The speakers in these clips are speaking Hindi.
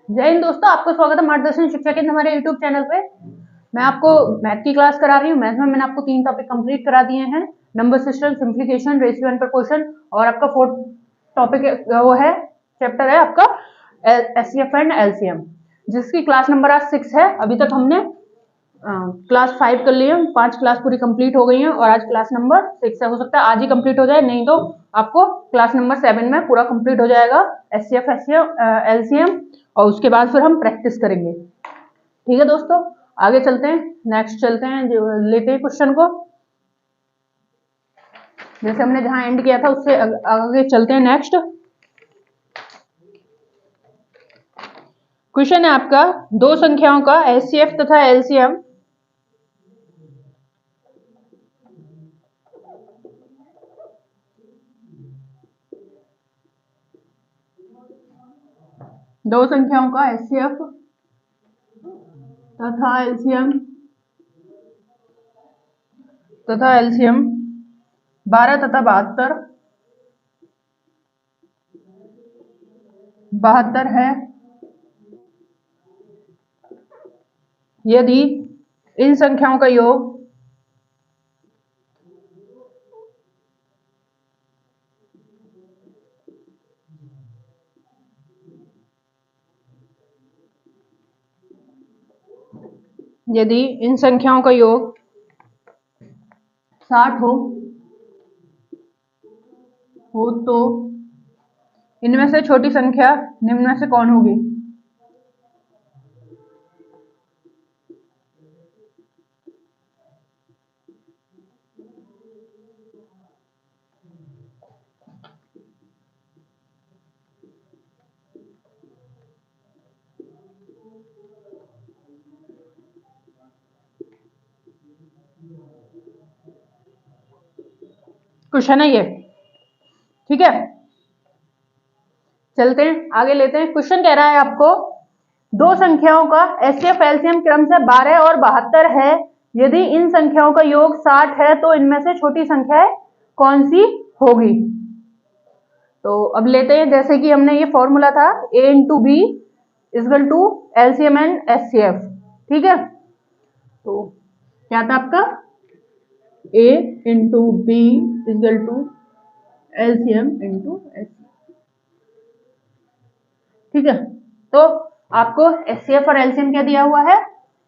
जय हिंद दोस्तों, आपका स्वागत है मार्गदर्शन शिक्षा केंद्र हमारे यूट्यूब चैनल पे। मैं आपको मैथ की क्लास करा रही हूँ। मैथ में मैंने आपको 3 टॉपिक कंप्लीट करा दिए हैं, number system, simplification, ratio and proportion. और आपका 4th टॉपिक वो है, चैप्टर है आपका एचसीएफ एंड एलसीएम, जिसकी क्लास नंबर आज 6 है। अभी तक हमने क्लास 5 कर लिए, 5 क्लास पूरी कंप्लीट हो गई हैं और आज क्लास नंबर 6 है। हो सकता है आज ही कंप्लीट हो जाए, नहीं तो आपको क्लास नंबर 7 में पूरा कंप्लीट हो जाएगा एचसीएफ एलसीएम, और उसके बाद फिर हम प्रैक्टिस करेंगे। ठीक है दोस्तों, आगे चलते हैं, नेक्स्ट चलते हैं, लेते हैं क्वेश्चन को। जैसे हमने जहां एंड किया था उससे आगे चलते हैं। नेक्स्ट क्वेश्चन है आपका, दो संख्याओं का एचसीएफ तथा एलसीएम दो संख्याओं का एचसीएफ तथा एलसीएम 12 तथा 72 है यदि इन संख्याओं का योग यदि इन संख्याओं का योग 60 हो तो इनमें से छोटी संख्या निम्न में से कौन होगी? क्वेश्चन है ये, ठीक है। चलते हैं आगे, लेते हैं। क्वेश्चन कह रहा है आपको, दो संख्याओं का एचसीएफ एलसीएम क्रम से 12 और 72 है। यदि इन संख्याओं का योग 60 है तो इनमें से छोटी संख्या कौन सी होगी? तो अब लेते हैं, जैसे कि हमने ये फॉर्मूला था a into b equal to LCM and HCF, ठीक है। तो क्या था आपका a into b equal to LCM into HCF, ठीक है। तो आपको एचसीएफ और एलसीएम क्या दिया हुआ है?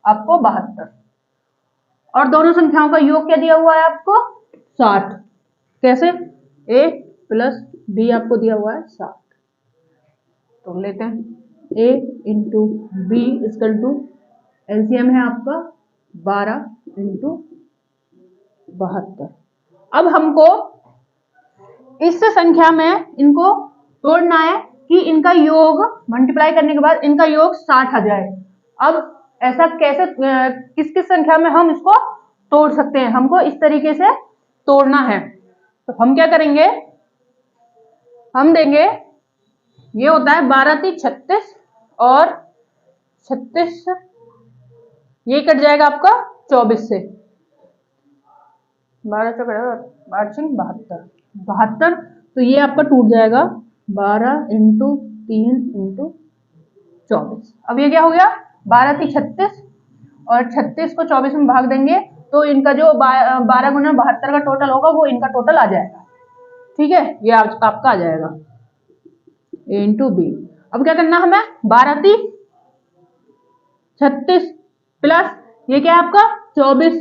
आपको 72, और दोनों संख्याओं का योग क्या दिया हुआ है आपको? 60। कैसे? a प्लस बी आपको दिया हुआ है 60। तो लेते हैं a into b equal to LCM है आपका 12 इंटू 72। अब हमको इस संख्या में इनको तोड़ना है कि इनका योग मल्टीप्लाई करने के बाद इनका योग 60 आ जाए। अब ऐसा कैसे, किस किस संख्या में हम इसको तोड़ सकते हैं? हमको इस तरीके से तोड़ना है। तो हम क्या करेंगे, हम देंगे, ये होता है 12 × 36 और 36, ये कट जाएगा आपका 24 से, 12 से 72, 72। तो ये आपका टूट जाएगा 12 इंटू 3 इंटू 24। अब ये क्या हो गया, 12 × 36 और 36 को 24 में भाग देंगे तो इनका जो 12 × 72 का टोटल होगा वो इनका टोटल आ जाएगा, ठीक है। ये आपका आ जाएगा a इंटू बी। अब क्या करना हमें, 12 × 36 प्लस ये क्या है आपका 24।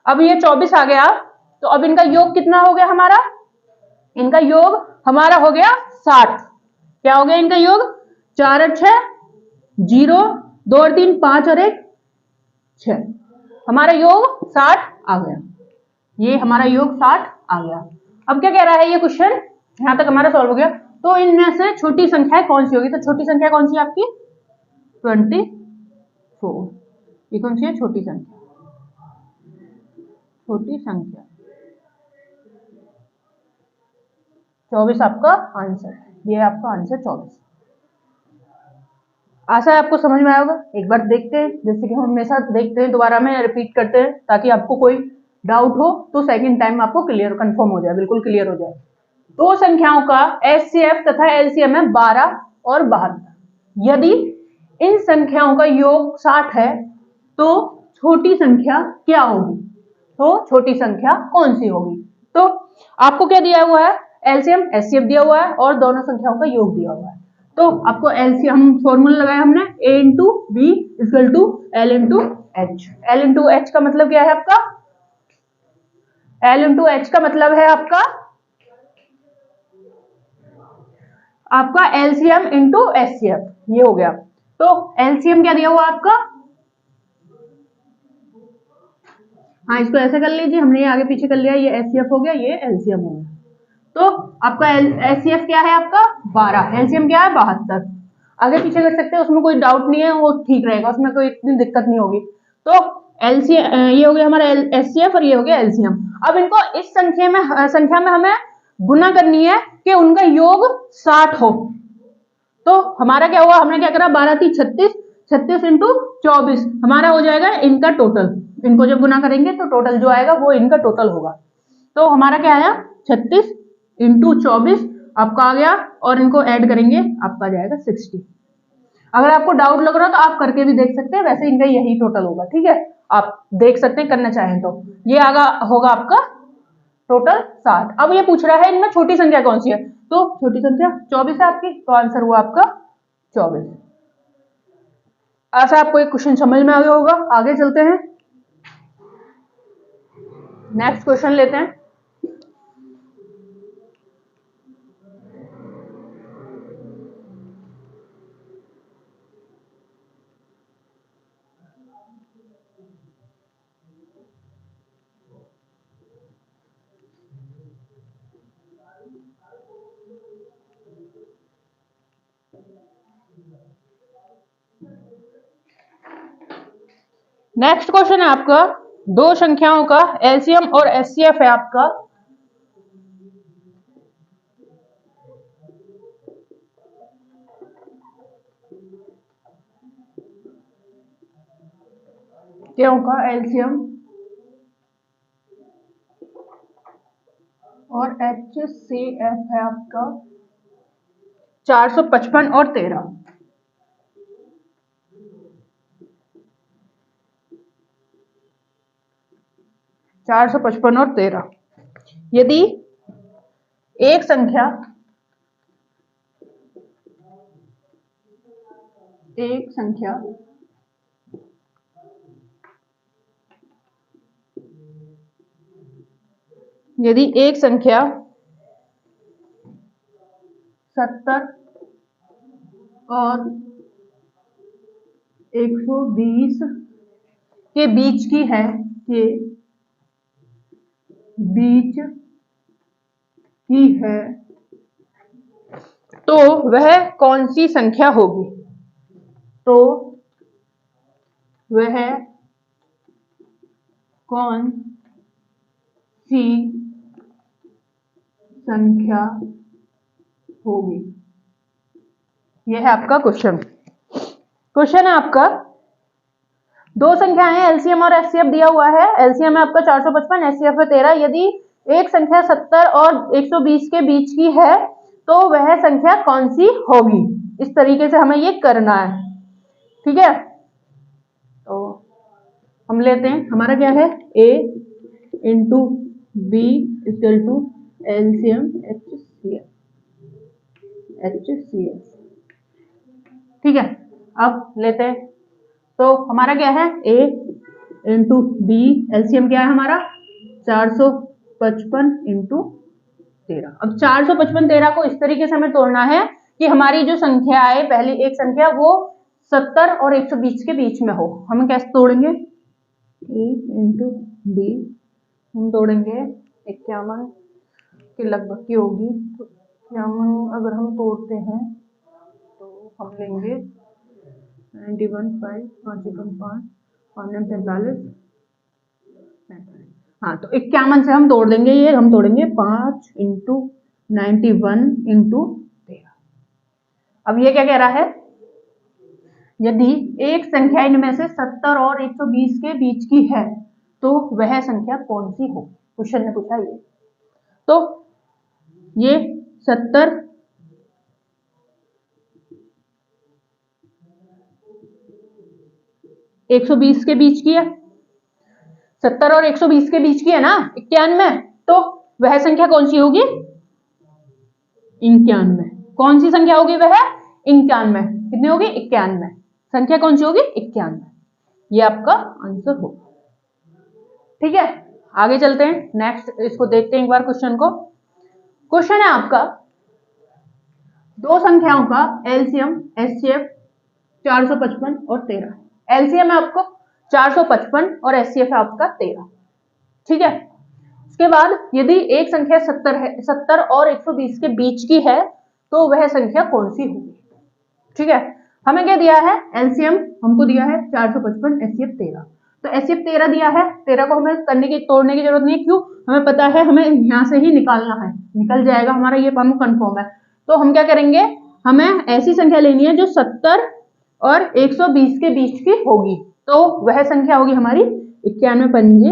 अब ये 24 आ गया, तो अब इनका योग कितना हो गया हमारा? इनका योग हमारा हो गया 60। क्या हो गया इनका योग? 4 और 6 0, 2 और 3 5 और 1 6। हमारा योग 60 आ गया, ये हमारा योग 60 आ गया। अब क्या कह रहा है ये क्वेश्चन, यहां तक हमारा सॉल्व हो गया। तो इनमें से छोटी संख्या कौन सी होगी? तो छोटी संख्या कौन सी है आपकी? 24। ये कौन सी है छोटी संख्या? छोटी संख्या 24 आपका आंसर, ये आपका आंसर 24। आशा है आपको समझ में आएगा। एक बार देखते हैं, जैसे कि हम हमेशा देखते हैं, दोबारा में रिपीट करते हैं ताकि आपको कोई डाउट हो तो सेकंड टाइम आपको क्लियर कंफर्म हो जाए, बिल्कुल क्लियर हो जाए। दो संख्याओं का एचसीएफ तथा एलसीएम है 12 और 72। यदि इन संख्याओं का योग 60 है तो छोटी संख्या क्या होगी? तो छोटी संख्या कौन सी होगी? तो आपको क्या दिया हुआ है? एलसीएम एचसीएफ दिया हुआ है और दोनों संख्याओं का योग दिया हुआ है। तो आपको एलसीएम हम फॉर्मूला लगाया हमने a into B equal to L into H. L into H का मतलब क्या है आपका? एल इंटू एच का मतलब है आपका एलसीएम इंटू एचसीएफ, ये हो गया। तो एलसीएम क्या दिया हुआ आपका? हाँ, इसको ऐसे कर लीजिए, हमने ये आगे पीछे कर लिया, ये एचसीएफ हो गया, ये एलसीएम हो गया। तो आपका एचसीएफ क्या है आपका? 12, एलसीएम क्या है? 72। आगे पीछे कर सकते हैं, उसमें कोई डाउट नहीं है, वो ठीक रहेगा, उसमें कोई इतनी दिक्कत नहीं होगी। तो एलसीएम ये हो गया हमारा एचसीएफ और ये हो गया एलसीएम। अब इनको इस संख्या में हमें गुना करनी है कि उनका योग 60 हो। तो हमारा क्या हुआ? हमने क्या करा? 12 थी 36, 36 इंटू 24 हमारा हो जाएगा इनका टोटल। इनको जब गुना करेंगे तो टोटल जो आएगा वो इनका टोटल होगा। तो हमारा क्या आया? 36 इंटू 24 आपका आ गया, और इनको ऐड करेंगे आपका जाएगा 60। अगर आपको डाउट लग रहा है तो आप करके भी देख सकते हैं, वैसे इनका यही टोटल होगा। ठीक है, आप देख सकते हैं करना चाहें तो। ये आगा होगा आपका टोटल 60। अब ये पूछ रहा है इनमें छोटी संख्या कौन सी है? तो छोटी संख्या 24 है आपकी, तो आंसर हुआ आपका 24। ऐसा आपको एक क्वेश्चन समझ में आ गया होगा। आगे चलते हैं, नेक्स्ट क्वेश्चन लेते हैं। नेक्स्ट क्वेश्चन है आपका, दो संख्याओं का एलसीएम और एचसीएफ है आपका। संख्याओं का एलसीएम और एचसीएफ है आपका 455 और 13। 455 और 13। यदि एक संख्या यदि एक संख्या 70 और 120 के बीच की है, तो वह कौन सी संख्या होगी? तो वह कौन सी संख्या होगी? यह है आपका क्वेश्चन। क्वेश्चन है आपका, दो संख्याएं एलसीएम और एचसीएफ दिया हुआ है। एलसीएम है आपका 455, एचसीएफ है 13। यदि एक संख्या 70 और 120 के बीच की है तो वह संख्या कौन सी होगी? इस तरीके से हमें ये करना है। ठीक है, तो हम लेते हैं, हमारा क्या है? a into B equal to LCM HCF. ठीक है, अब लेते हैं। तो हमारा क्या है? a इंटू बी, एलसीएम क्या है हमारा? 455 इंटू 13। अब 455 13 को इस तरीके से हमें तोड़ना है कि हमारी जो संख्या है, पहली एक संख्या, वो 70 और 120 के बीच में हो। हम कैसे तोड़ेंगे? a इंटू बी हम तोड़ेंगे 51 के लगभग की होगी। तो 51 अगर हम तोड़ते हैं तो हम लेंगे 91, 5, 5 एकम 5, 45। हाँ, तो 51 से हम तोड़ देंगे, ये हम तोड़ेंगे 5 इंटू 91 इंटू 13। अब ये क्या कह रहा है? यदि एक संख्या इनमें से 70 और 120 के बीच की है तो वह संख्या कौन सी हो? क्वेश्चन ने पूछा ये। तो ये 70 120 के बीच की है, 70 और 120 के बीच की है ना 91, तो वह संख्या कौन सी होगी? 91। कौन सी संख्या होगी वह? 91। कितनी होगी? 91। संख्या कौन सी होगी? 91। ये आपका आंसर होगा। ठीक है, आगे चलते हैं, नेक्स्ट इसको देखते हैं एक बार क्वेश्चन को। क्वेश्चन है आपका, दो संख्याओं का एलसीएम एचसीएफ 455 और 13। एलसीएम है आपको 455 और एचसीएफ है आपका 13। ठीक है, उसके बाद यदि एक संख्या 70 है, 70 और 120 के बीच की है, तो वह संख्या कौन सी होगी? ठीक है, हमें क्या दिया है? एलसीएम हमको दिया है 455, एचसीएफ 13। तो एचसीएफ 13 दिया है, 13 को हमें तोड़ने की जरूरत नहीं है। क्यों? हमें पता है, हमें यहां से ही निकालना है, निकल जाएगा हमारा, ये हम कंफर्म है। तो हम क्या करेंगे, हमें ऐसी संख्या लेनी है जो 70 और 120 के बीच की होगी। तो वह संख्या होगी हमारी 91 पंजे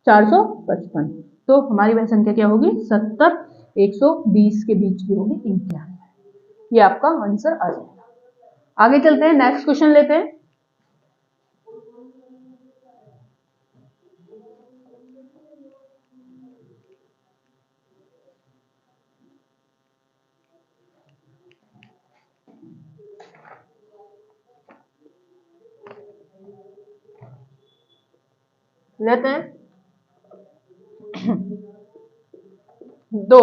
455। तो हमारी वह संख्या क्या होगी? 70 120 के बीच की होगी 91। ये आपका आंसर आ जाएगा। आगे चलते हैं, नेक्स्ट क्वेश्चन लेते हैं। लेते हैं दो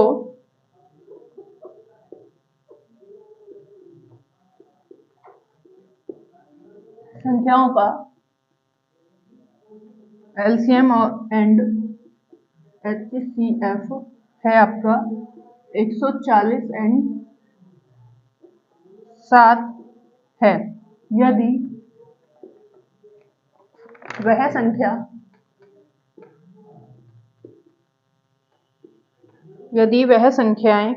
संख्याओं का एलसीएम और एंड एचसीएफ है आपका 140 एंड 7 है। यदि वह संख्या यदि वह संख्याएं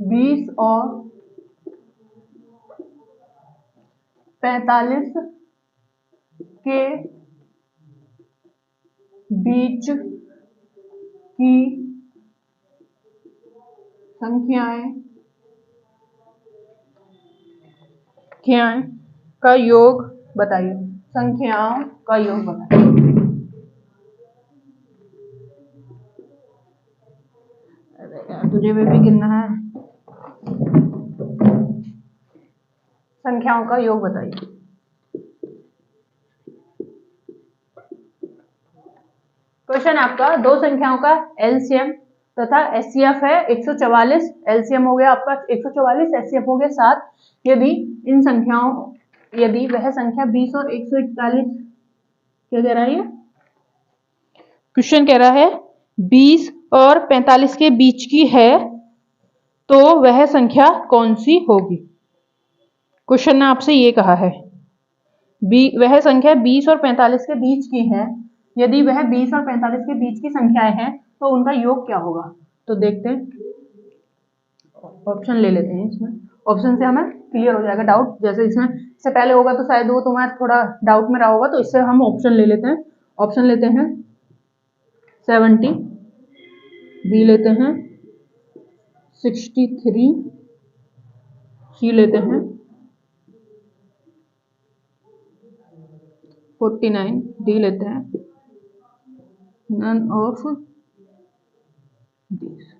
20 और 45 के बीच की संख्याएं का योग बताइए। संख्याओं का योग बताइए। अरे यार, तुझे भी गिनना है। संख्याओं का योग बताइए। क्वेश्चन आपका, दो संख्याओं का एलसीएम तथा एचसीएफ है 144। एलसीएम हो गया आपका 144, एचसीएफ हो गया 7। यदि वह संख्या 20 और 141, क्या कह रहा है ये क्वेश्चन? कह रहा है 20 और 45 के बीच की है, तो वह संख्या कौन सी होगी? क्वेश्चन ने आपसे ये कहा है, वह संख्या 20 और 45 के बीच की है। यदि वह 20 और 45 के बीच की संख्याएं हैं, तो उनका योग क्या होगा? तो देखते हैं, ऑप्शन ले लेते हैं। इसमें ऑप्शन से हमें क्लियर हो जाएगा डाउट। जैसे इसमें से पहले होगा तो शायद वो तुम्हारा थोड़ा डाउट में रहा होगा, तो इससे हम ऑप्शन ले लेते हैं। ऑप्शन लेते हैं 70, बी लेते हैं 63, सी लेते हैं 49, डी लेते हैं नन ऑफ दिस।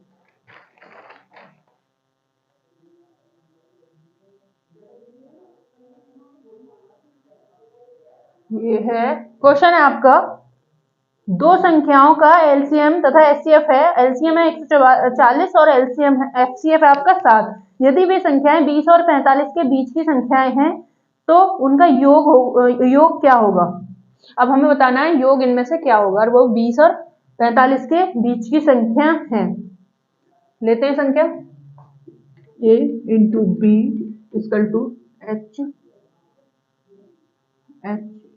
ये है क्वेश्चन है आपका, दो संख्याओं का एलसीएम तथा एचसीएफ है। एलसीएम है 140 और एलसीएम है एचसीएफ है आपका 7। यदि वे संख्याएं 20 और 45 के बीच की संख्याएं हैं, तो उनका योग क्या होगा? अब हमें बताना है योग इनमें से क्या होगा, और वो 20 और 45 के बीच की संख्या है। लेते हैं संख्या a into B equal to H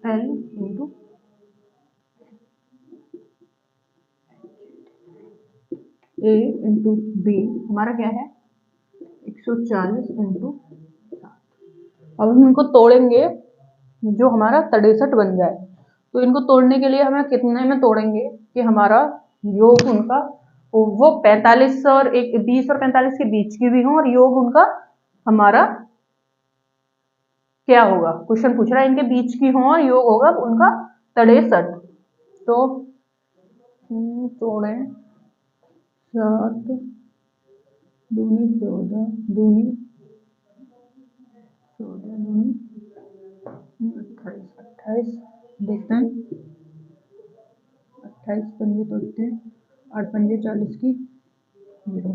L into a into b हमारा क्या है 140 इंटू 7। अब हम इनको तोड़ेंगे, जो हमारा 63 बन जाए। तो इनको तोड़ने के लिए हमें कितने में तोड़ेंगे कि हमारा योग उनका वो 45 और 20 और 45 के बीच की भी हो और योग उनका हमारा क्या होगा, क्वेश्चन पूछ रहा है इनके बीच की हो और योग होगा उनका 63। तो तोड़े 7 दूनी 14 दूनी 28 देखते हैं 28 पंजे तोड़ते हैं 8 पंजे 40 की 0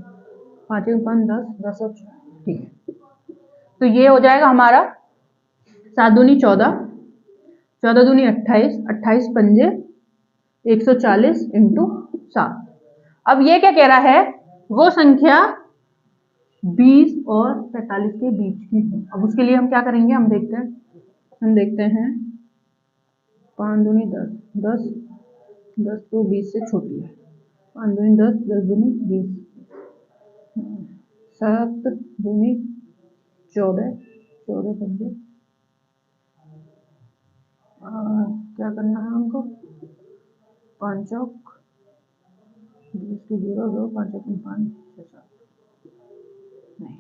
5 1 5 10 10 और 4 ठीक है। तो ये हो जाएगा हमारा 7 दूनी 14 14 दूनी 28 28 पंजे 140 इंटू 7। अब ये क्या कह रहा है, वो संख्या 20 और 45 के बीच की है। अब उसके लिए हम क्या करेंगे, हम देखते हैं 5 दूनी 10 10 10 तो 20 से छोटी है, 5 दूनी 10 10 दूनी 20 7 दूनी 14 14 पंजे क्या करना है हमको 5 चौक 20 की 0 2 5 1 5 6 7 नहीं,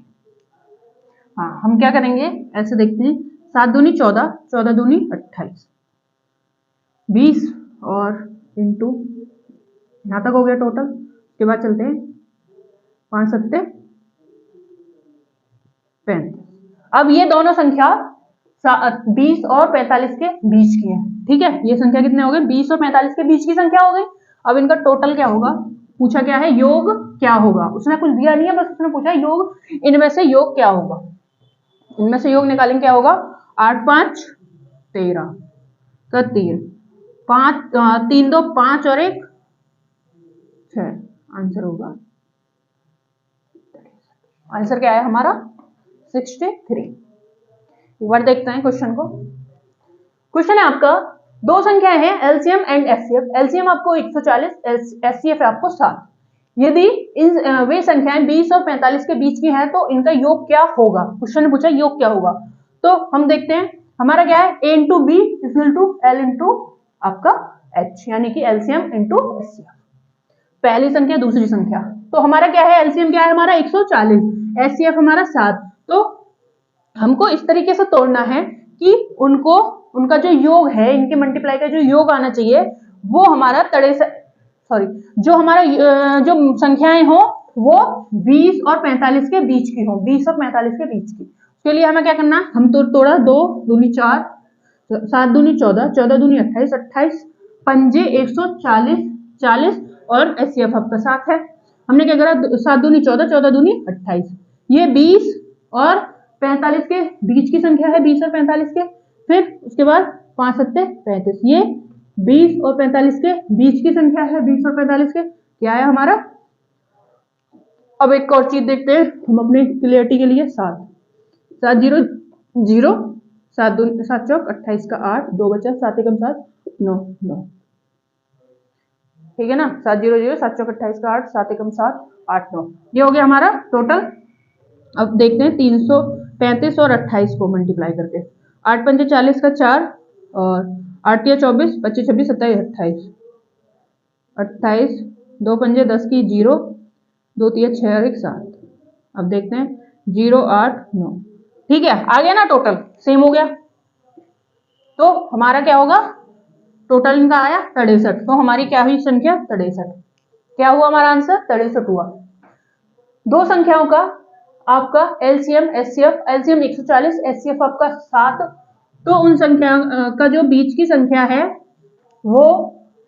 हाँ हम क्या करेंगे ऐसे देखते हैं 7 दूनी 14 14 दूनी 28 20 और इंटू यहाँ तक हो गया टोटल। उसके बाद चलते हैं 5 7 35। अब ये दोनों संख्या 20 और 45 के बीच की है, ठीक है। ये संख्या कितने हो गए, 20 और 45 के बीच की संख्या हो गई। अब इनका टोटल क्या होगा, पूछा क्या है योग क्या होगा, उसने कुछ दिया नहीं है, बस उसने पूछा योग, इनमें से योग क्या होगा, इनमें से योग निकालेंगे क्या होगा 8 5 13 का 3 5 3 2 5 और 1 6 आंसर होगा, आंसर क्या है हमारा 63। एक बार देखते हैं क्वेश्चन को। क्वेश्चन है आपका दो संख्याएं हैं एलसीएम एंड एचसीएफ। एलसीएम आपको 140, एचसीएफ है आपको 7। यदि इन वे संख्याएं 20 और 45 के बीच की हैं तो इनका योग क्या होगा, क्वेश्चन ने पूछा योग क्या होगा। तो हम देखते हैं हमारा क्या है a into B equal to L into आपका एच, यानी कि एलसीएम इंटू एचसीएफ। पहली संख्या दूसरी संख्या, तो हमारा क्या है एलसीएम क्या है हमारा 140, एचसीएफ हमारा 7। तो हमको इस तरीके से तोड़ना है कि उनको उनका जो योग है, इनके मल्टीप्लाई का जो योग आना चाहिए वो हमारा जो हमारा जो संख्याएं हो वो 20 और 45 के बीच की हो, 20 और 45 के बीच की। उसके लिए हमें क्या करना है, हम तो तोड़ा 2 दूनी 4 7 दूनी 14 14 दूनी 28 28 पंजे 140 40 और एचसीएफ आपका 7 है। हमने क्या करा 7 दूनी 14 14 दूनी 28, ये 20 और 45 के बीच की संख्या है, 20 और 45 के। फिर उसके बाद 5 7 35, ये 20 और 45 के बीच की संख्या है, 20 और 45 के क्या है हमारा। अब एक और चीज देखते हैं हम अपने क्लियरिटी के लिए, 7 7 0 0 7 7 चौक 28 का 8 2 बचा 7 एकम 7 9 9, ठीक है ना। 7 0 0 7 चौक 28 का 8 7 एकम 7 8 9, ये हो गया हमारा टोटल। अब देखते हैं 335 और 28 को मल्टीप्लाई करके, 8 पंजे 40 का 4 और 8 या 24 25 26 27 28 28 2 पंजे 10 की 0 2 3 6 और 1 7। अब देखते हैं 0 8 9, ठीक है आ गया ना, टोटल सेम हो गया। तो हमारा क्या होगा टोटल इनका आया 63। तो हमारी क्या हुई संख्या 63, क्या हुआ हमारा आंसर 63 हुआ। दो संख्याओं का आपका एलसीएम एचसीएफ, एलसीएम 140 एचसीएफ आपका 7। तो उन संख्या का जो बीच की संख्या है वो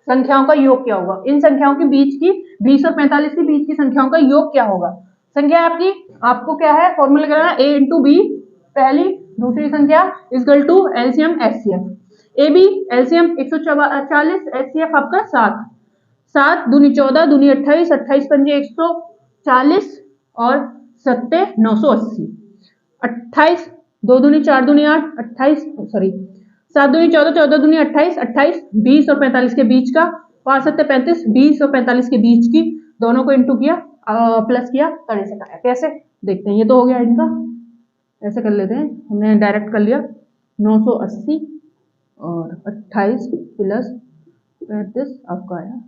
संख्याओं का योग क्या होगा, इन संख्याओं के बीच की 20 और 45 के बीच की संख्याओं का योग क्या होगा। संख्या आपकी आपको क्या है फॉर्मूला क्या है a इंटू बी पहली, दूसरी संख्या equal to LCM HCF. A b LCM 140 HCF आपका 7 7 दूनी 14 दूनी 28 28 पंजे 140 और 7 980 28 2 दूनी 4 दूनी 8 28 7 दूनी 14 14 दूनी 28 28 20 और 45 के बीच का 5 7 35 20 और 45 के बीच की दोनों को इंटू किया प्लस किया 63 आया। कैसे देखते हैं, ये तो हो गया इनका, ऐसे कर लेते हैं, हमने डायरेक्ट कर लिया 980 और 28 प्लस 35 आपका आया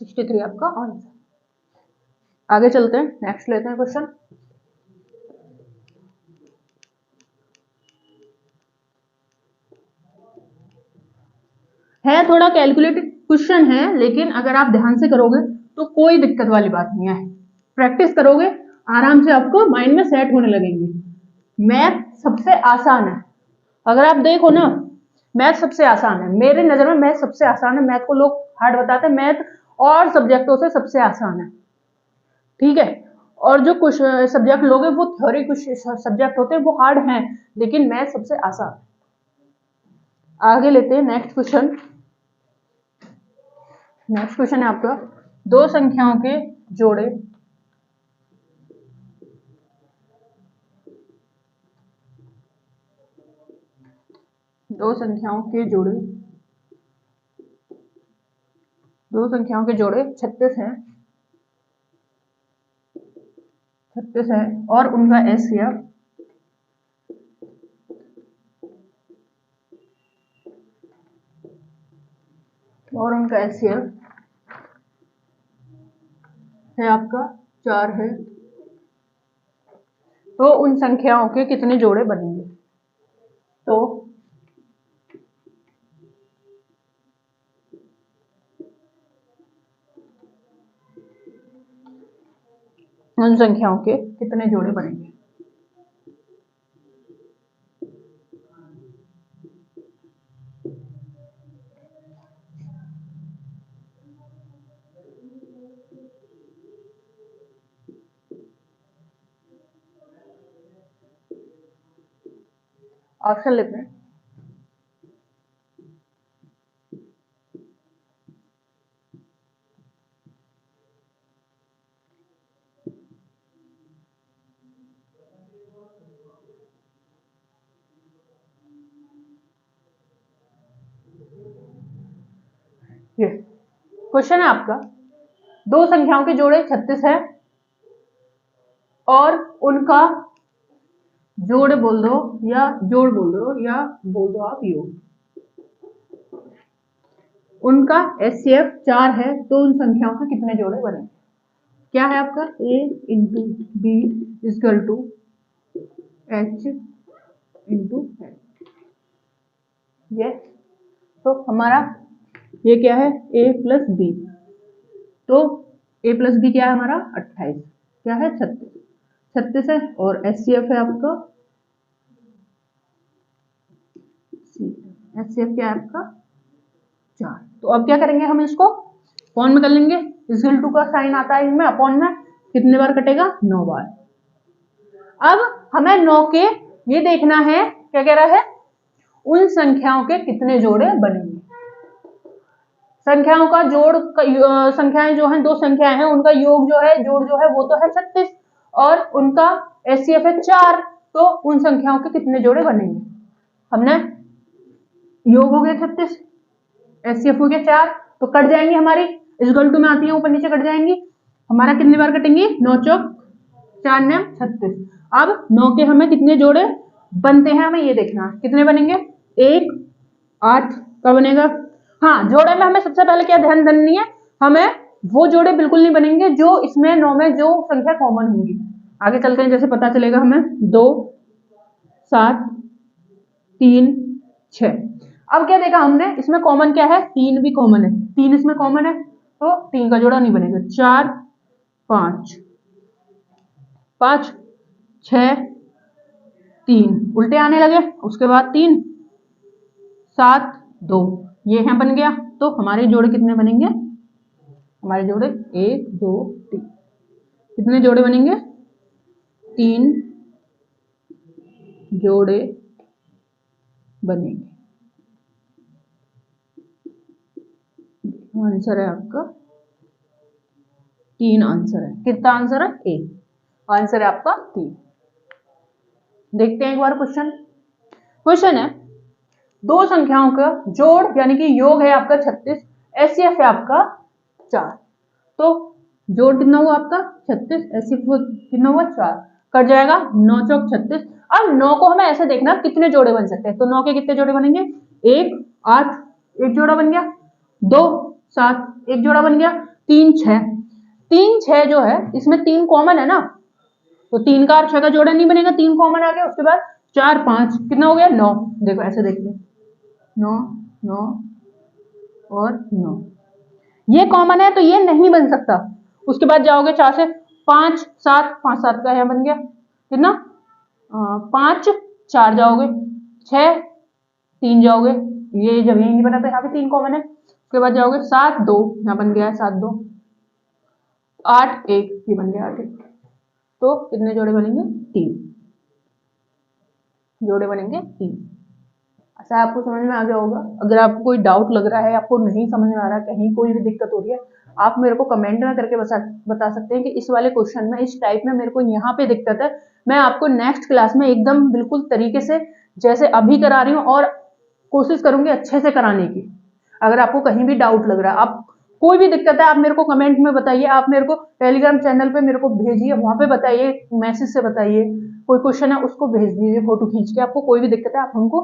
63 आपका आंसर। आगे चलते हैं, नेक्स्ट लेते हैं क्वेश्चन। है थोड़ा कैलकुलेटेड क्वेश्चन है, लेकिन अगर आप ध्यान से करोगे तो कोई दिक्कत वाली बात नहीं है। प्रैक्टिस करोगे आराम से आपको माइंड में सेट होने लगेंगे। मैथ सबसे आसान है, अगर आप देखो ना मैथ सबसे आसान है, मेरे नजर में मैथ सबसे आसान है। मैथ को लोग हार्ड बताते हैं, मैथ और सब्जेक्टों से सबसे आसान है, ठीक है। और जो कुछ सब्जेक्ट लोग हैं वो थ्योरी, कुछ सब्जेक्ट होते हैं वो हार्ड हैं, लेकिन मैथ सबसे आसान है। आगे लेते हैं नेक्स्ट क्वेश्चन। नेक्स्ट क्वेश्चन है आपका दो संख्याओं के जोड़े दो संख्याओं के जोड़े 36 है और उनका एचसीएफ है आपका 4 है, तो उन संख्याओं के कितने जोड़े बनेंगे? तो उन संख्याओं के कितने जोड़े बनेंगे? ऑप्शन लेते हैं। ये क्वेश्चन है आपका, दो संख्याओं के जोड़े 36 है और उनका जोड़ बोल दो या बोल दो आप योग, उनका एचसीएफ 4 है, तो उन संख्याओं के कितने जोड़े बनेंगे? क्या है आपका a into b equal to H into ये, तो हमारा ये क्या है a प्लस बी, तो a प्लस बी क्या है हमारा 28, क्या है 36 है, और एचसीएफ है आपका क्या है आपका 4। तो अब क्या करेंगे, हम इसको अपॉन में कर लेंगे, इजकल टू का साइन आता है इसमें, अपॉन में कितने बार कटेगा 9 बार। अब हमें 9 के ये देखना है, क्या कह रहा है, उन संख्याओं के कितने जोड़े बनेंगे। संख्याओं का जोड़, संख्याएं जो हैं, दो संख्याएं हैं, उनका योग जो है, जोड़ जो है वो तो है 36 और उनका एचसीएफ है 4, तो उन संख्याओं के कितने जोड़े बनेंगे? हमने योग हो गया 36, एचसीएफ हो गया 4, तो कट जाएंगे हमारी, इजकल टू में आती है ऊपर नीचे कट जाएंगी, हमारा कितनी बार कटेंगी 9 चौक 4 9 36। अब 9 के हमें कितने जोड़े बनते हैं हमें ये देखना, कितने बनेंगे 1 8 का बनेगा। हाँ, जोड़े में हमें सबसे पहले क्या ध्यान देनी है, हमें वो जोड़े बिल्कुल नहीं बनेंगे जो इसमें 9 में जो संख्या कॉमन होंगी। आगे चलते हैं, जैसे पता चलेगा हमें 2 7 3 6। अब क्या देखा हमने, इसमें कॉमन क्या है, 3 भी कॉमन है, 3 इसमें कॉमन है, तो 3 का जोड़ा नहीं बनेगा। 4 5 5 6 3 उल्टे आने लगे, उसके बाद 3 7 2 ये यहाँ बन गया, तो हमारे जोड़े कितने बनेंगे, हमारे जोड़े 1 2 3, कितने जोड़े बनेंगे 3 जोड़े बनेंगे। आंसर है आपका 3 आंसर है। कितना आंसर है, ए आंसर है आपका 3। देखते हैं एक बार क्वेश्चन है, दो संख्याओं का जोड़ यानी कि योग है आपका 36, एचसीएफ है आपका 4, तो जोड़ कितना हुआ आपका 36, एचसीएफ कितना हुआ 4, कट जाएगा 9 चौक 36। अब 9 को हमें ऐसे देखना कितने जोड़े बन सकते हैं, तो 9 के कितने जोड़े बनेंगे, 1 8 एक जोड़ा बन गया, 2 7 एक जोड़ा बन गया, 3 6 3 6 जो है इसमें 3 कॉमन है ना, तो 3 का और 6 का जोड़ा नहीं बनेगा, 3 कॉमन आ गया। उसके बाद 4 5 कितना हो गया 9, देखो ऐसे देखते हैं 9 9 और 9, ये कॉमन है तो ये नहीं बन सकता। उसके बाद जाओगे 4 से 5 7 5 7 का यहाँ बन गया कितना 5 4 जाओगे, 6 3 जाओगे, ये जब यही नहीं बना तो यहाँ पे 3 कॉमन है। उसके बाद जाओगे 7 2 यहाँ बन गया है 7 2, 8 1 ये बन गया 8 1, तो कितने जोड़े बनेंगे 3 जोड़े बनेंगे 3। ऐसा आपको समझ में आ गया होगा। अगर आपको कोई डाउट लग रहा है, आपको नहीं समझ में आ रहा, कहीं कोई भी दिक्कत हो रही है, आप मेरे को कमेंट में करके बता सकते हैं कि इस वाले क्वेश्चन में इस टाइप में मेरे को यहाँ पे दिक्कत है। मैं आपको नेक्स्ट क्लास में एकदम बिल्कुल तरीके से जैसे अभी करा रही हूँ और कोशिश करूंगी अच्छे से कराने की। अगर आपको कहीं भी डाउट लग रहा है, आप कोई भी दिक्कत है, आप मेरे को कमेंट में बताइए, आप मेरे को टेलीग्राम चैनल पे मेरे को भेजिए, वहां पे बताइए, मैसेज से बताइए, कोई क्वेश्चन है उसको भेज दीजिए फोटो खींच के। आपको कोई भी दिक्कत है आप हमको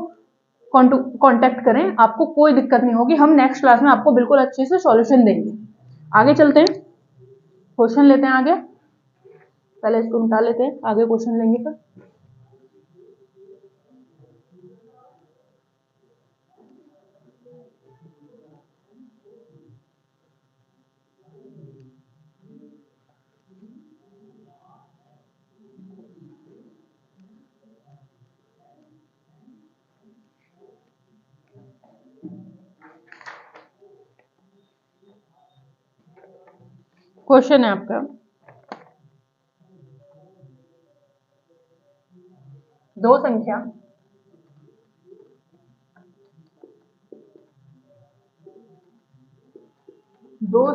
कांटेक्ट करें, आपको कोई दिक्कत नहीं होगी। हम नेक्स्ट क्लास में आपको बिल्कुल अच्छे से सॉल्यूशन देंगे। आगे चलते हैं, क्वेश्चन लेते हैं आगे, पहले इसको मिटा लेते हैं, आगे क्वेश्चन लेंगे फिर। क्वेश्चन है आपका, दो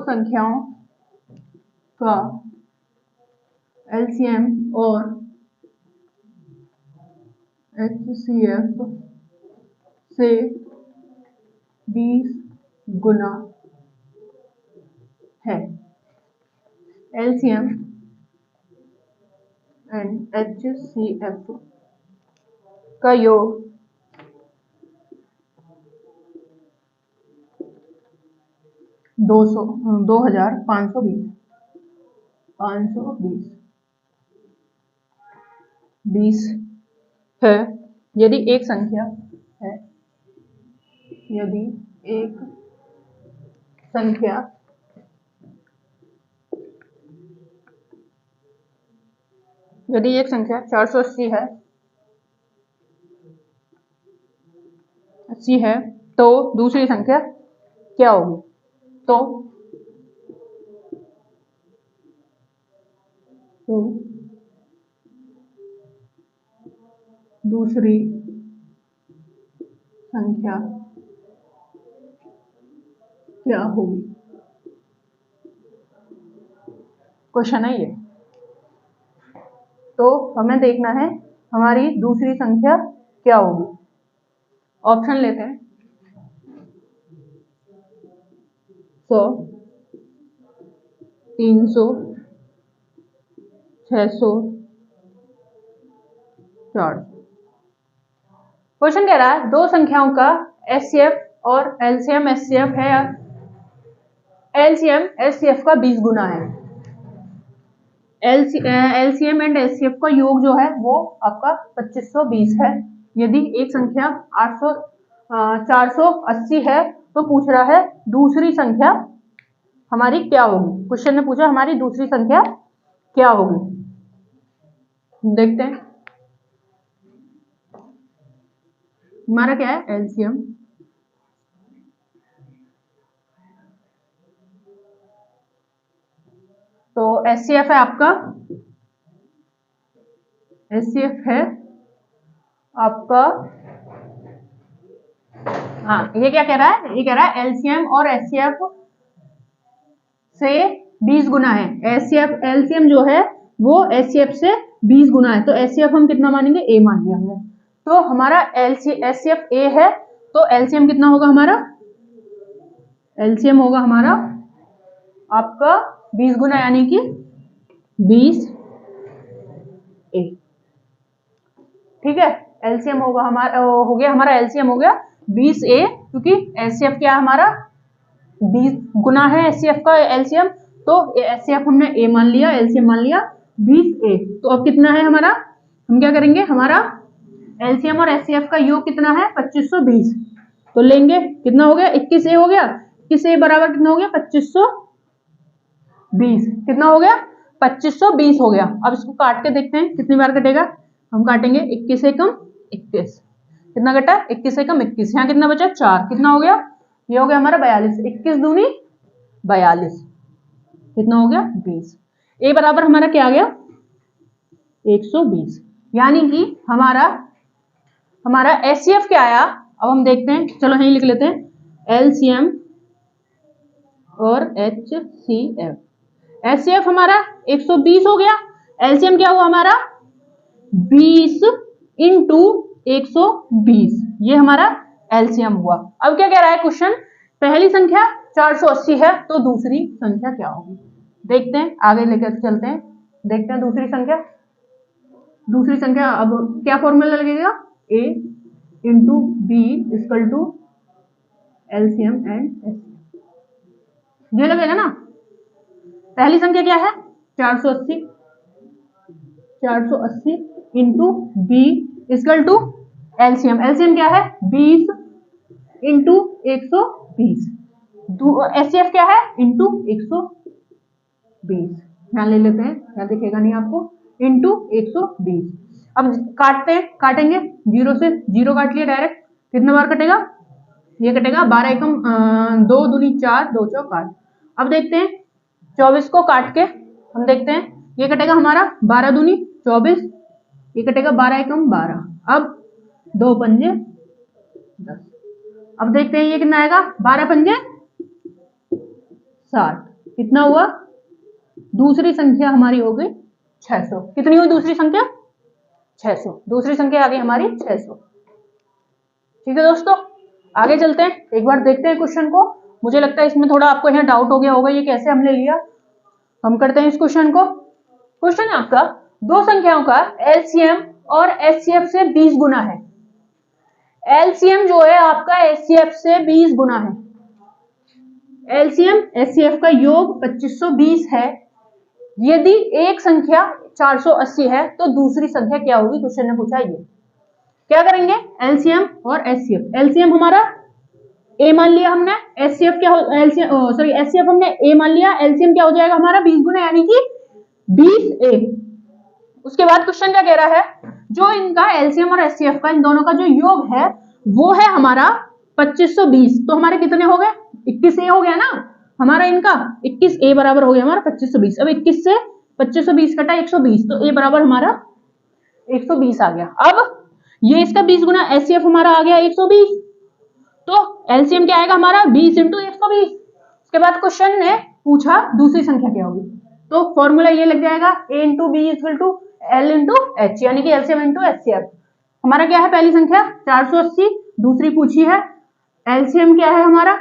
संख्याओं का एलसीएम और एचसीएफ से 20 गुना है। एलसीएम एंड एचसीएफ का योग 20 है। यदि एक संख्या है, यदि एक संख्या 480 है, 80 है, तो दूसरी संख्या क्या होगी? तो दूसरी संख्या क्या होगी? क्वेश्चन है ये। तो हमें देखना है हमारी दूसरी संख्या क्या होगी। ऑप्शन लेते हैं, 100 300 600 400। क्वेश्चन कह रहा है दो संख्याओं का एचसीएफ और एलसीएम एचसीएफ है, एलसीएम एचसीएफ का 20 गुना है। एलसीएम एंड एचसीएफ का योग जो है वो आपका 2520 है। यदि एक संख्या 480 है तो पूछ रहा है दूसरी संख्या हमारी क्या होगी। क्वेश्चन ने पूछा हमारी दूसरी संख्या क्या होगी। देखते हैं हमारा क्या है एलसीएम, तो एचसीएफ है आपका, एचसीएफ है आपका, हाँ ये क्या कह रहा है, ये कह रहा है एलसीएम और एचसीएफ से 20 गुना है। एचसीएफ एलसीएम जो है वो एचसीएफ से 20 गुना है, तो एचसीएफ हम कितना मानेंगे, ए मान लिया हमने। तो हमारा एचसीएफ ए है, तो एलसीएम कितना होगा हमारा, एलसीएम होगा हमारा आपका 20 गुना यानी कि 20 ए। ठीक है, एलसीएम होगा हमारा, हो गया हमारा एलसीएम हो गया 20A, क्योंकि एचसीएफ क्या है हमारा 20 गुना है एचसीएफ का एलसीएम, तो एचसीएफ हमने ए मान लिया, एलसीएम मान लिया 20A। तो अब कितना है हमारा, हम क्या करेंगे, हमारा एलसीएम और एचसीएफ का योग कितना है 2520, तो लेंगे कितना हो गया 21A हो गया, 21A बराबर कितना हो गया 2520, कितना हो गया 2520 हो गया। अब इसको काट के देखते हैं कितनी बार कटेगा, हम काटेंगे 21 से कम 21, कितना कटा 21 से कम 21, यहाँ कितना बचा 4, कितना हो गया, ये हो गया हमारा 42, 21 दूनी 42, कितना हो गया 20, ए बराबर हमारा क्या आ गया 120, यानी कि हमारा एचसीएफ क्या आया। अब हम देखते हैं, चलो यहीं लिख लेते हैं एलसीएम और एचसीएफ। एचसीएफ हमारा 120 हो गया, एलसीएम क्या हुआ हमारा 20 इंटू 120, ये हमारा एलसीएम हुआ। अब क्या कह रहा है क्वेश्चन, पहली संख्या 480 है तो दूसरी संख्या क्या होगी, देखते हैं, आगे लेकर चलते हैं, देखते हैं दूसरी संख्या। अब क्या फॉर्मूला लगेगा, A into B equal to LCM and HCF, ये लगेगा ना। पहली संख्या क्या है 480 into B equal to LCM, LCM क्या है 20 इंटू 120, एचसीएफ क्या है इंटू 120, ध्यान ले लेते हैं, यहाँ दिखेगा नहीं आपको, इंटू 120। अब काटेंगे, 0 से 0 काट लिया डायरेक्ट, कितने बार कटेगा, ये कटेगा 12 एकम 2 दूनी 4, 2 चौक 8। अब देखते हैं 24 को काट के हम देखते हैं, ये कटेगा हमारा 12 दूनी 24, ये कटेगा 12 एकम 12, अब 2 पंजे 10। अब देखते हैं ये कितना आएगा, 12 पंजे 60, कितना हुआ, दूसरी संख्या हमारी हो गई 600, कितनी हुई दूसरी संख्या 600, दूसरी संख्या आ गई हमारी 600। ठीक है दोस्तों, आगे चलते हैं, एक बार देखते हैं क्वेश्चन को। मुझे लगता है इसमें थोड़ा आपको यहाँ डाउट हो गया होगा, ये कैसे हमने लिया। हम करते हैं इस क्वेश्चन को। क्वेश्चन आपका, दो संख्याओं का एलसीएम और एचसीएफ से 20 गुना है। एलसीएम जो है आपका एचसीएफ से 20 गुना है, एलसीएम एचसीएफ का योग 2520 है। यदि एक संख्या 480 है तो दूसरी संख्या क्या होगी, क्वेश्चन ने पूछा। ये क्या करेंगे, एलसीएम और एचसीएफ। एलसीएम हमारा ए मान लिया हमने, एचसीएफ क्या हो, एचसीएफ हमने ए मान लिया, एलसीएम क्या हो जाएगा हमारा 20 गुना यानी कि 20A। उसके बाद क्वेश्चन क्या कह रहा है, जो इनका एलसीएम और एचसीएफ का इन दोनों का जो योग है वो है हमारा 2520, तो हमारे कितने हो गए 21A हो गया ना हमारा, इनका 21A बराबर हो गया हमारा 2520। अब 21 से 2520 कटा 120, तो ए बराबर हमारा 120 आ गया। अब ये इसका 20 गुना एचसीएफ हमारा आ गया 120, तो एलसीएम क्या आएगा हमारा 20 इंटू 120। उसके बाद क्वेश्चन ने पूछा दूसरी संख्या क्या होगी, तो फॉर्मूला ये लग जाएगा A into B equal to L into H, यानी कि एलसीएम इंटू एचसीएफ। हमारा क्या है पहली संख्या 480, दूसरी पूछी है, एलसीएम क्या है हमारा,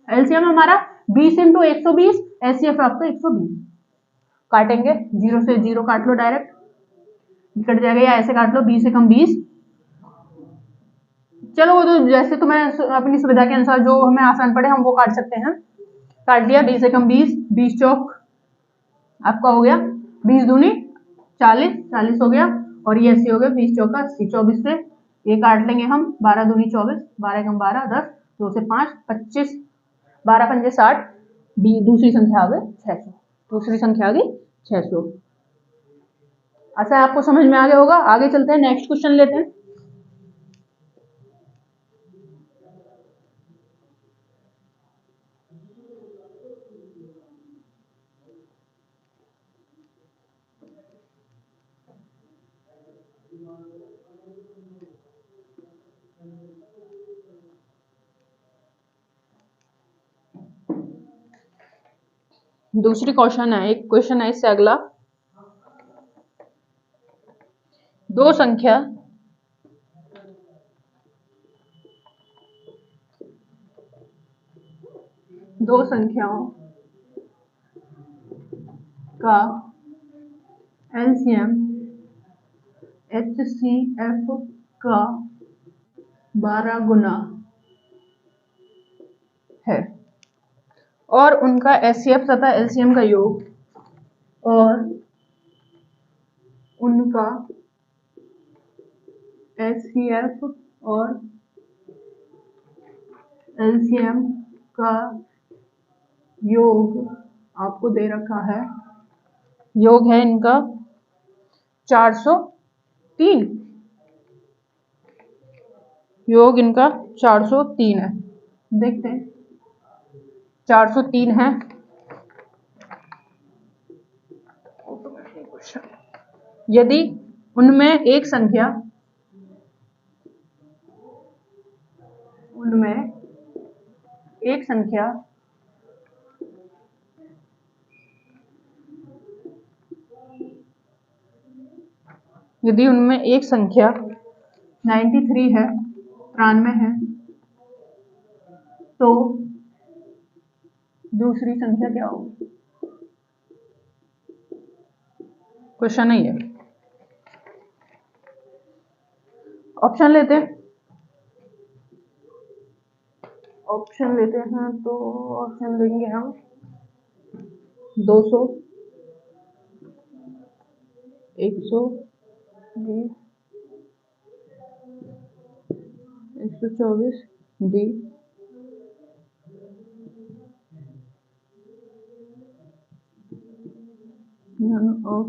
एलसीएम हमारा 20 इंटू 120, एचसीएफ आपका 120। काटेंगे, 0 से 0 काट लो डायरेक्ट, कट जाएगा, या ऐसे काट लो 20 से कम 20। चलो वो तो जैसे तुम्हें अपनी सुविधा के अनुसार जो हमें आसान पड़े हम वो काट सकते हैं। काट लिया, 20 से कम 20, 20 चौक आपका हो गया 20 दूनी 40, 40 हो गया, और ये 80 हो गया, 20 चौका 80, 24 से ये काट लेंगे हम, 12 दूनी 24, 12 कम 12 10, 2 से 5 25, 12 पंजे 60, दूसरी संख्या आ गई 600, दूसरी संख्या आ गई 600। ऐसा आपको समझ में आ गया होगा। आगे चलते हैं, नेक्स्ट क्वेश्चन लेते हैं। दूसरी क्वेश्चन है, एक क्वेश्चन है इससे अगला, दो संख्याओं का एलसीएम HCF का 12 गुना है और उनका HCF तथा LCM का योग और उनका HCF और LCM का योग आपको दे रखा है, योग है इनका 403, योग इनका 403 है। देखते हैं 403 है। यदि उनमें एक संख्या यदि उनमें एक संख्या 93 है, 93 है, तो दूसरी संख्या क्या होगी? क्वेश्चन नहीं है, ऑप्शन लेते हैं। तो ऑप्शन लेंगे हम 200, 120, 124 डी, 1 ऑफ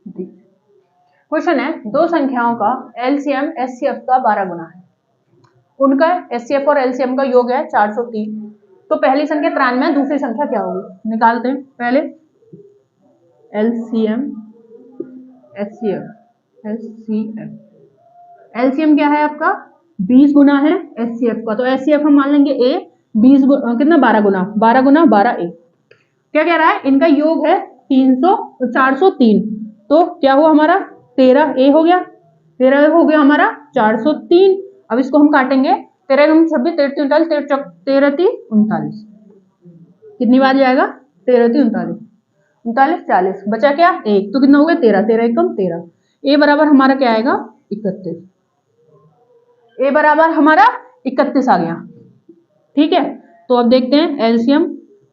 डी। क्वेश्चन है, दो संख्याओं का LCM HCF का 12 गुना है। उनका HCF और LCM का योग है 403। तो पहली संख्या 93, दूसरी संख्या क्या होगी? निकालते हैं। पहले LCM HCF, LCM क्या है आपका? 20 गुना है HCF का, तो HCF हम मान लेंगे A, 20 कितना 12 गुना, 12 गुना 12 A। क्या कह रहा है? इनका योग है 403, तो क्या हुआ हमारा 13 A हो गया, 13 हो गया हमारा 403। अब इसको हम काटेंगे, 13 26 33 39 13 39, कितनी बार जाएगा? 13 39 39 40, बचा क्या? 1, तो कितना हो गया? 13, 13 एकम 13। ए बराबर हमारा क्या आएगा? 31। ए बराबर हमारा 31 आ गया। ठीक है, तो अब देखते हैं LCM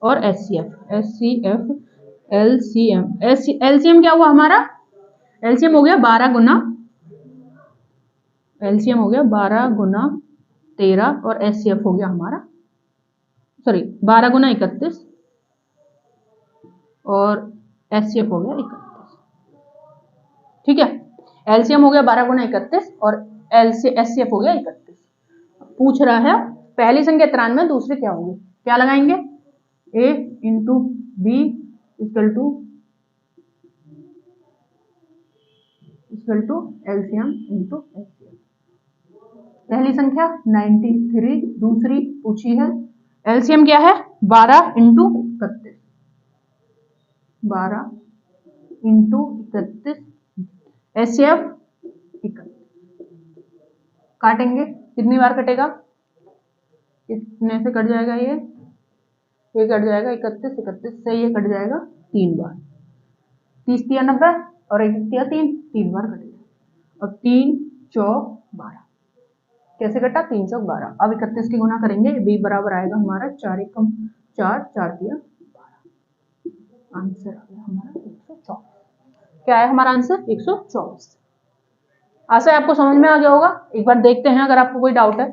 और HCF, LCM क्या हुआ हमारा? LCM हो गया 12 गुना, LCM हो गया 12 गुना 13 और HCF हो गया हमारा 12 गुना 31 और HCF हो गया 31। ठीक है, LCM हो गया 12 गुना 31 और HCF हो गया 31। पूछ रहा है पहली संख्या 93, दूसरी क्या होगी? क्या लगाएंगे? A into B equal to LCM into HCF। पहली संख्या 93, दूसरी पूछी है LCM क्या है? 12 इंटू 31, 12 इंटू 31, HCF 31। काटेंगे, कितनी बार कटेगा? कितने से कट जाएगा? ये कट जाएगा 31, 31 से ये कट जाएगा 3 बार, 30 × 90 और 1 × 3, 3 बार कटेगा। अब 3 चौक 12, कैसे कटा? 3 चौक 12। अब 31 की गुना करेंगे, B बराबर आएगा हमारा 4 एकम 4, 4 × 12। आंसर आएगा हमारा 124। क्या है हमारा आंसर? 124। आशा है आपको समझ में आ गया होगा। एक बार देखते हैं अगर आपको कोई डाउट है।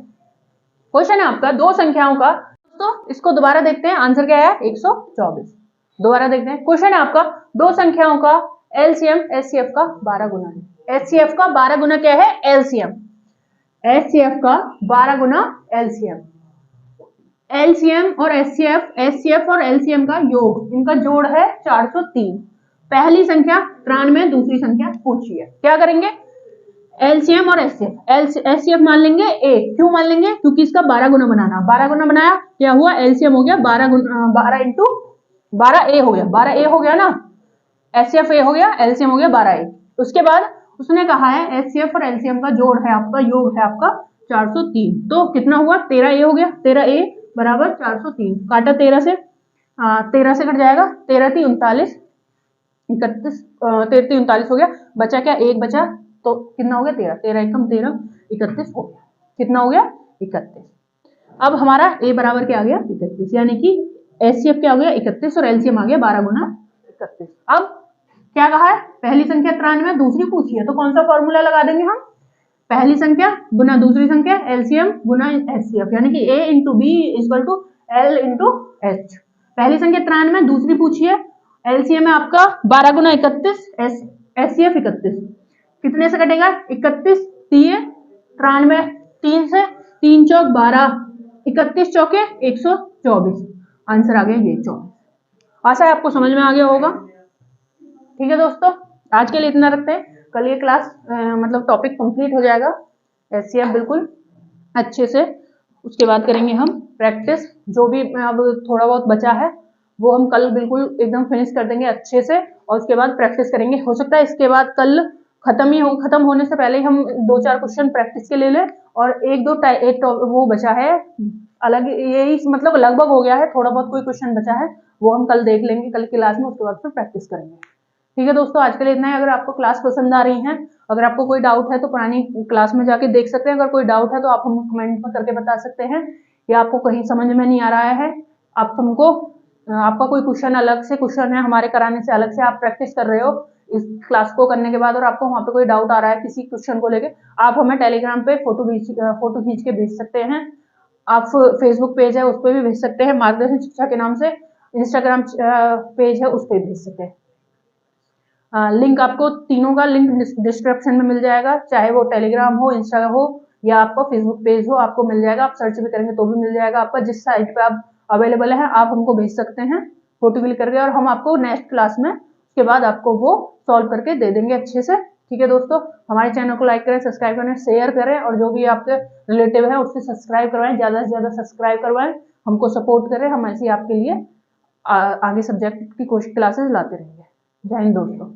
क्वेश्चन है आपका दो संख्याओं का, तो इसको दोबारा देखते हैं। आंसर क्या है? 124। दोबारा देखते हैं। क्वेश्चन है आपका दो संख्याओं का LCM HCF का 12 गुना है। HCF का 12 गुना क्या है? LCM। HCF का 12 गुना LCM। LCM और HCF और LCM का योग, इनका जोड़ है 403। पहली संख्या 93, दूसरी संख्या पूछी है। क्या करेंगे? LCM और HCF मान लेंगे A। क्यों मान लेंगे? क्योंकि इसका 12 गुना बनाना। 12 गुना बनाया, क्या हुआ? LCM हो गया 12 इंटू 12 A हो गया, 12 A हो गया ना। HCF A हो गया, LCM हो गया 12 A। उसके बाद उसने कहा है HCF और LCM का जोड़ है आपका, योग है आपका 403। तो कितना हुआ? 13 A हो गया, 13 A बराबर 403। काटा 13 से, 13 से कट जाएगा, 13 × 3 39, 31 33 39 हो गया, बचा क्या, एक बचा, तो कितना हो गया 13, 13 एकम 13, 31 हो गया, कितना हो गया 31। अब हमारा ए बराबर क्या आ गया 31, यानी कि एचसीएफ क्या हो गया 31 और एलसीएम आ गया 12 गुना 31। अब क्या कहा है, पहली संख्या 93, दूसरी पूछी है, तो कौन सा फॉर्मूला लगा देंगे हम, पहली संख्या गुना दूसरी संख्या एलसीएम गुना एचसीएफ, यानी कि A into B equal to L into H. पहली संख्या 93, दूसरी पूछी है, एलसीएम है आपका 12 गुना 31, एचसीएफ 31, कितने से कटेगा 31, 93, 3 से, 3 चौक 12, 31 चौके 124, आंसर आ गया ये 24। आशा है आपको समझ में आ गया होगा। ठीक है दोस्तों, आज के लिए इतना रखते हैं, कल ये क्लास मतलब टॉपिक कंप्लीट हो जाएगा एचसीएफ बिल्कुल अच्छे से। उसके बाद करेंगे हम प्रैक्टिस, जो भी अब थोड़ा बहुत बचा है वो हम कल बिल्कुल एकदम फिनिश कर देंगे अच्छे से, और उसके बाद प्रैक्टिस करेंगे। हो सकता है इसके बाद कल खत्म होने से पहले ही हम 2-4 क्वेश्चन प्रैक्टिस के ले लें, और एक वो बचा है अलग, यही मतलब लगभग हो गया है, थोड़ा बहुत कोई क्वेश्चन बचा है वो हम कल देख लेंगे कल की क्लास में, उसके बाद फिर प्रैक्टिस करेंगे। ठीक है दोस्तों, आज के लिए इतना है। अगर आपको क्लास पसंद आ रही है, अगर आपको कोई डाउट है तो पुरानी क्लास में जाके देख सकते हैं, अगर कोई डाउट है तो आप हम कमेंट में करके बता सकते हैं, या आपको कहीं समझ में नहीं आ रहा है, आप हमको आपका कोई क्वेश्चन अलग से क्वेश्चन है हमारे कराने से अलग से, आप प्रैक्टिस कर रहे हो इस क्लास को करने के बाद और आपको वहाँ पे कोई डाउट आ रहा है किसी क्वेश्चन को लेके, आप हमें टेलीग्राम पे फोटो खींच के भेज सकते हैं, आप फेसबुक पेज है उस पर भी भेज सकते हैं मार्गदर्शन शिक्षा के नाम से, इंस्टाग्राम पेज है उस पर भेज सकते हैं। लिंक आपको तीनों का लिंक डिस्क्रिप्शन में मिल जाएगा, चाहे वो टेलीग्राम हो, इंस्टा हो, या आपका फेसबुक पेज हो, आपको मिल जाएगा। आप सर्च भी करेंगे तो भी मिल जाएगा आपका, जिस साइट पे आप अवेलेबल है आप हमको भेज सकते हैं फोटो क्लिक करके, और हम आपको नेक्स्ट क्लास में उसके बाद आपको वो सॉल्व करके दे देंगे अच्छे से। ठीक है दोस्तों, हमारे चैनल को लाइक करें, सब्सक्राइब करें, शेयर करें, और जो भी आपके रिलेटिव है उससे सब्सक्राइब करवाएं, ज्यादा से ज्यादा सब्सक्राइब करवाएं, हमको सपोर्ट करें, हम ऐसे आपके लिए आगे सब्जेक्ट की क्लासेस लाते रहेंगे। जय हिंद दोस्तों।